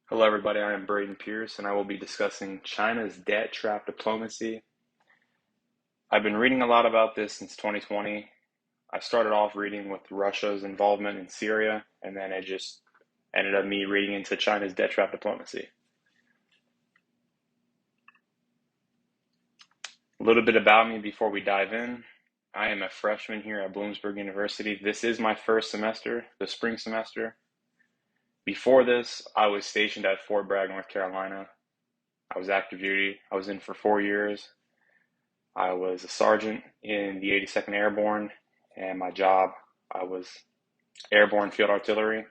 Hello, everybody. I am Braden Pierce, and I will be discussing China's debt trap diplomacy. I've been reading a lot about this since 2020. I started off reading with Russia's involvement in Syria, and then it just ended up me reading into China's debt trap diplomacy. A little bit about me before we dive in. I am a freshman here at Bloomsburg University. This is my first semester, the spring semester. Before this, I was stationed at Fort Bragg, North Carolina. I was active duty. I was in for 4 years. I was a sergeant in the 82nd Airborne, and my job, I was airborne field artillery.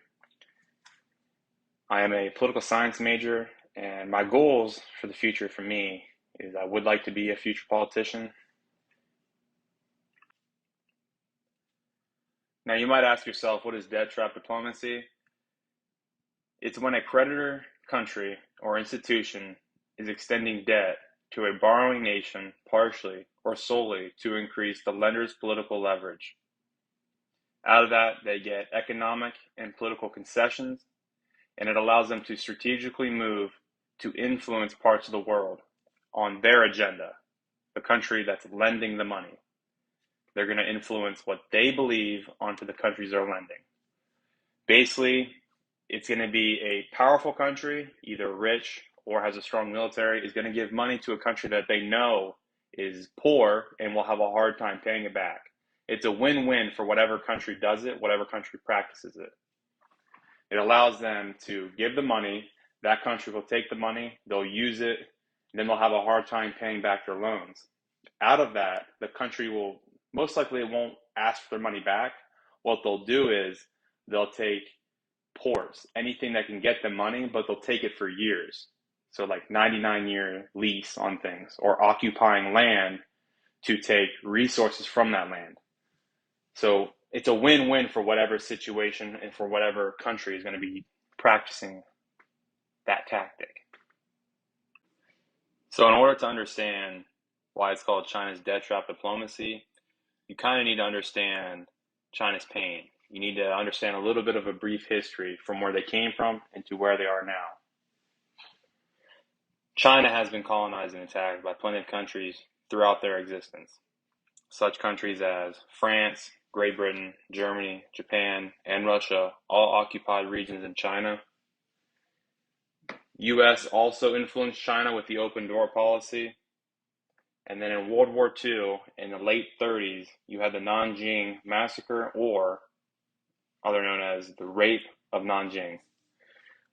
I am a political science major, and my goals for the future for me is I would like to be a future politician. Now, you might ask yourself, what is debt trap diplomacy? It's when a creditor country or institution is extending debt to a borrowing nation partially or solely to increase the lender's political leverage. Out of that, they get economic and political concessions, and it allows them to strategically move to influence parts of the world on their agenda, the country that's lending the money. They're going to influence what they believe onto the countries they're lending. Basically, it's going to be a powerful country, either rich or has a strong military, is going to give money to a country that they know is poor and will have a hard time paying it back. It's a win-win for whatever country does it, whatever country practices it. It allows them to give the money, that country will take the money, they'll use it, and then they'll have a hard time paying back their loans. Out of that, the country will most likely won't ask for their money back. What they'll do is they'll take ports, anything that can get them money, but they'll take it for years. So like 99-year lease on things, or occupying land to take resources from that land. So it's a win-win for whatever situation and for whatever country is going to be practicing that tactic. So in order to understand why it's called China's debt trap diplomacy, you kind of need to understand China's pain. You need to understand a little bit of a brief history from where they came from and to where they are now. China has been colonized and attacked by plenty of countries throughout their existence. Such countries as France, Great Britain, Germany, Japan, and Russia all occupied regions in China. US also influenced China with the open door policy. And then in World War II, in the late 30s, you had the Nanjing Massacre, or other known as the Rape of Nanjing.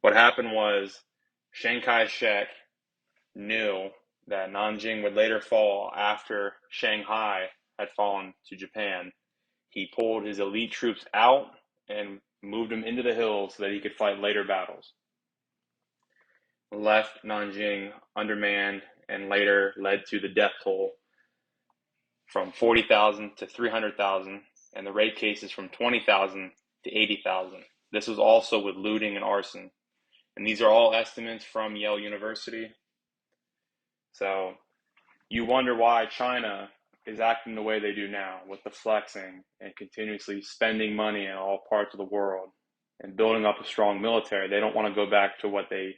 What happened was Chiang Kai-shek knew that Nanjing would later fall after Shanghai had fallen to Japan. He pulled his elite troops out and moved them into the hills so that he could fight later battles. Left Nanjing undermanned and later led to the death toll from 40,000 to 300,000, and the rape cases from 20,000 to 80,000. This was also with looting and arson. And these are all estimates from Yale University. So you wonder why China is acting the way they do now, with the flexing and continuously spending money in all parts of the world and building up a strong military. They don't want to go back to what they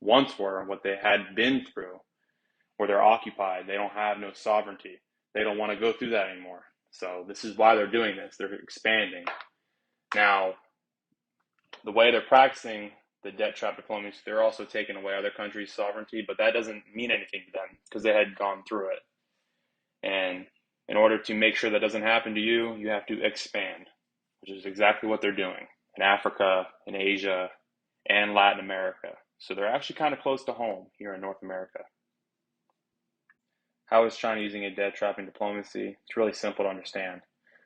once were, what they had been through, where they're occupied. They don't have no sovereignty. They don't want to go through that anymore. So this is why they're doing this. They're expanding. Now, the way they're practicing the debt trap diplomacy, they're also taking away other countries' sovereignty, but that doesn't mean anything to them because they had gone through it. And in order to make sure that doesn't happen to you, you have to expand, which is exactly what they're doing in Africa, in Asia, and Latin America. So they're actually kind of close to home here in North America. How is China using a debt trapping diplomacy? It's really simple to understand.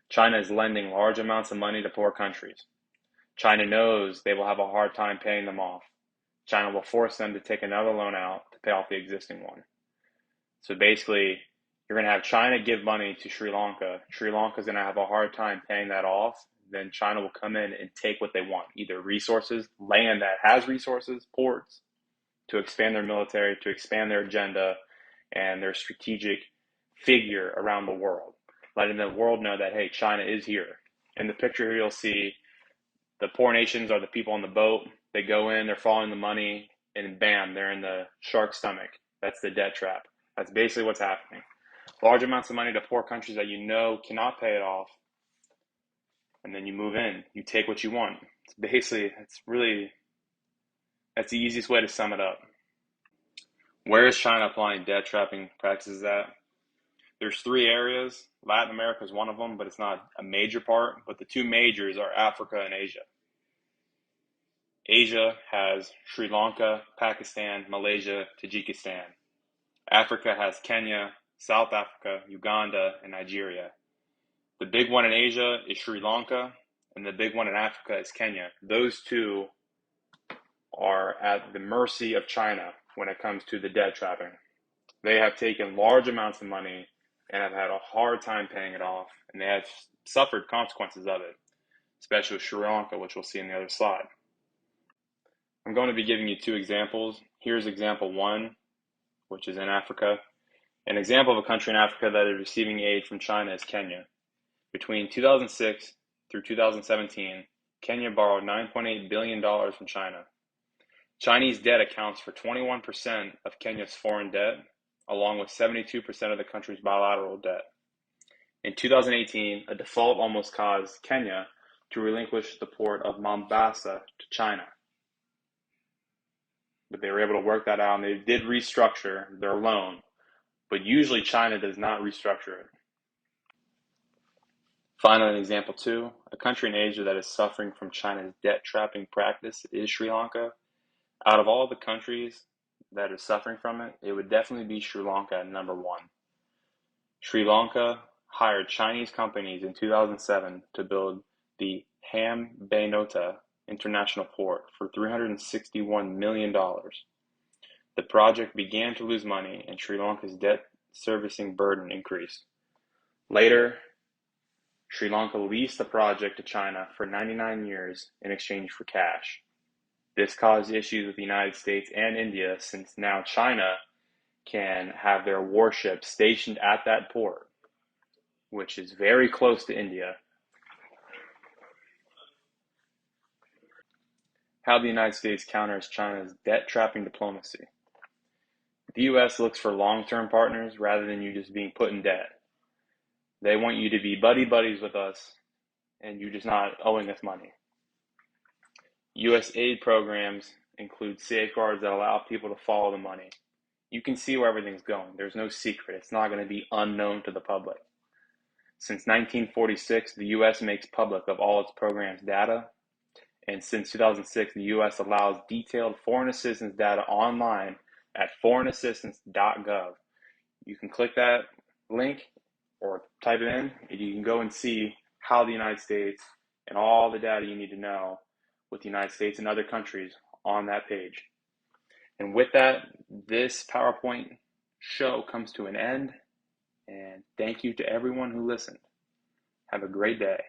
China is lending large amounts of money to poor countries. China knows they will have a hard time paying them off. China will force them to take another loan out to pay off the existing one. So basically, you're going to have China give money to Sri Lanka. Sri Lanka is going to have a hard time paying that off. Then China will come in and take what they want, either resources, land that has resources, ports, to expand their military, to expand their agenda and their strategic figure around the world, letting the world know that, hey, China is here. In the picture here, you'll see the poor nations are the people on the boat. They go in, they're following the money. and bam, they're in the shark's stomach. That's the debt trap. That's basically what's happening. Large amounts of money to poor countries that you know cannot pay it off, and then you move in. You take what you want. It's basically, that's the easiest way to sum it up. Where is China applying debt trapping practices at? There's three areas. Latin America is one of them, but it's not a major part. But the two majors are Africa and Asia. Asia has Sri Lanka, Pakistan, Malaysia, Tajikistan. Africa has Kenya, South Africa, Uganda, and Nigeria. The big one in Asia is Sri Lanka, and the big one in Africa is Kenya. Those two are at the mercy of China when it comes to the debt trapping. They have taken large amounts of money and have had a hard time paying it off, and they have suffered consequences of it, especially with Sri Lanka, which we'll see in the other slide. I'm going to be giving you two examples. Here's example one, which is in Africa. An example of a country in Africa that is receiving aid from China is Kenya. Between 2006 through 2017, Kenya borrowed $9.8 billion from China. Chinese debt accounts for 21% of Kenya's foreign debt, along with 72% of the country's bilateral debt. In 2018, a default almost caused Kenya to relinquish the port of Mombasa to China. But they were able to work that out, and they did restructure their loan, but usually China does not restructure it. Finally, example two, a country in Asia that is suffering from China's debt trapping practice is Sri Lanka. Out of all the countries that are suffering from it, it would definitely be Sri Lanka at number one. Sri Lanka hired Chinese companies in 2007 to build the Hambantota International Port for $361 million. The project began to lose money, and Sri Lanka's debt servicing burden increased. Later, Sri Lanka leased the project to China for 99 years in exchange for cash. This caused issues with the United States and India, since now China can have their warships stationed at that port, which is very close to India. How the United States counters China's debt-trapping diplomacy. The U.S. looks for long-term partners rather than you just being put in debt. They want you to be buddy-buddies with us and you just not owing us money. U.S. aid programs include safeguards that allow people to follow the money. You can see where everything's going. There's no secret. It's not going to be unknown to the public. Since 1946, the U.S. makes public of all its programs' data, and since 2006, the U.S. allows detailed foreign assistance data online at foreignassistance.gov. You can click that link or type it in, and you can go and see how the United States and all the data you need to know with the United States and other countries on that page. And with that, this PowerPoint show comes to an end, and thank you to everyone who listened. Have a great day.